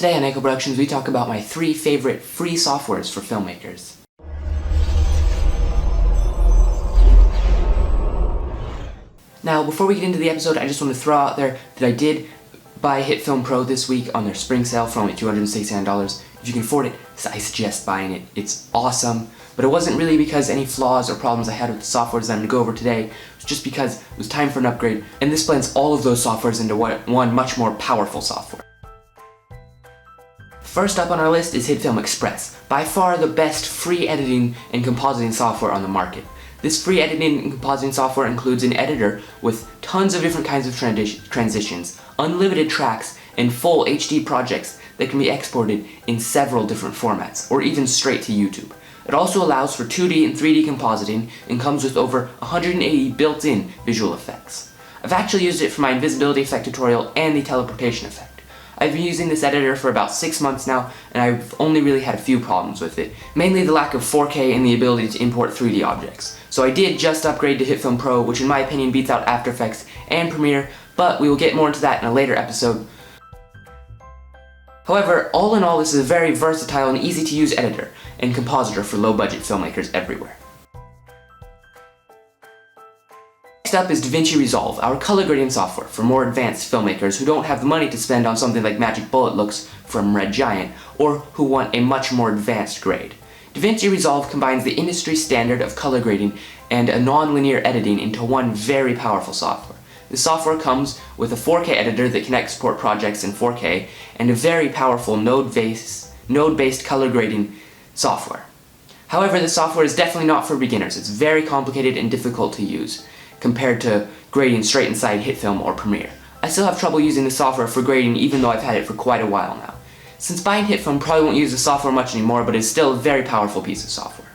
Today on Echo Productions, we talk about my 3 favorite free softwares for filmmakers. Now, before we get into the episode, I just want to throw out there that I did buy HitFilm Pro this week on their spring sale for only $269. If you can afford it, I suggest buying it. It's awesome, but it wasn't really because any flaws or problems I had with the softwares that I'm going to go over today. It was just because it was time for an upgrade, and this blends all of those softwares into one much more powerful software. First up on our list is HitFilm Express, by far the best free editing and compositing software on the market. This free editing and compositing software includes an editor with tons of different kinds of transitions, unlimited tracks, and full HD projects that can be exported in several different formats, or even straight to YouTube. It also allows for 2D and 3D compositing and comes with over 180 built-in visual effects. I've actually used it for my invisibility effect tutorial and the teleportation effect. I've been using this editor for about 6 months now, and I've only really had a few problems with it, mainly the lack of 4K and the ability to import 3D objects. So I did just upgrade to HitFilm Pro, which in my opinion beats out After Effects and Premiere, but we will get more into that in a later episode. However, all in all, this is a very versatile and easy to use editor and compositor for low-budget filmmakers everywhere. Next up is DaVinci Resolve, our color grading software for more advanced filmmakers who don't have the money to spend on something like Magic Bullet looks from Red Giant, or who want a much more advanced grade. DaVinci Resolve combines the industry standard of color grading and a non-linear editing into one very powerful software. The software comes with a 4K editor that can export projects in 4K and a very powerful node-based color grading software. However, the software is definitely not for beginners. It's very complicated and difficult to use compared to grading straight inside HitFilm or Premiere. I still have trouble using the software for grading even though I've had it for quite a while now. Since buying HitFilm probably won't use the software much anymore, but it's still a very powerful piece of software.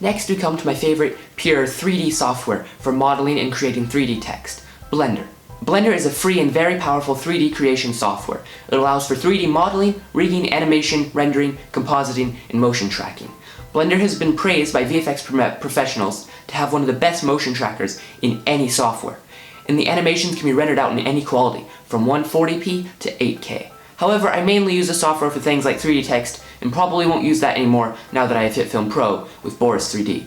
Next we come to my favorite pure 3D software for modeling and creating 3D text, Blender. Blender is a free and very powerful 3D creation software. It allows for 3D modeling, rigging, animation, rendering, compositing, and motion tracking. Blender has been praised by VFX professionals to have one of the best motion trackers in any software, and the animations can be rendered out in any quality, from 140p to 8K. However, I mainly use the software for things like 3D text, and probably won't use that anymore now that I have HitFilm Pro with Boris 3D.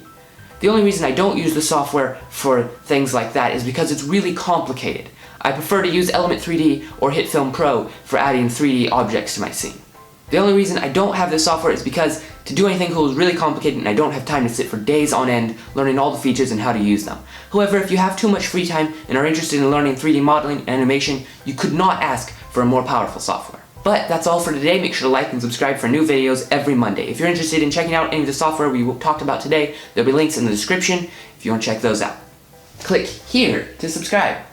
The only reason I don't use the software for things like that is because it's really complicated. I prefer to use Element 3D or HitFilm Pro for adding 3D objects to my scene. The only reason I don't have this software is because to do anything cool is really complicated and I don't have time to sit for days on end learning all the features and how to use them. However, if you have too much free time and are interested in learning 3D modeling and animation, you could not ask for a more powerful software. But that's all for today. Make sure to like and subscribe for new videos every Monday. If you're interested in checking out any of the software we talked about today, there'll be links in the description if you want to check those out. Click here to subscribe.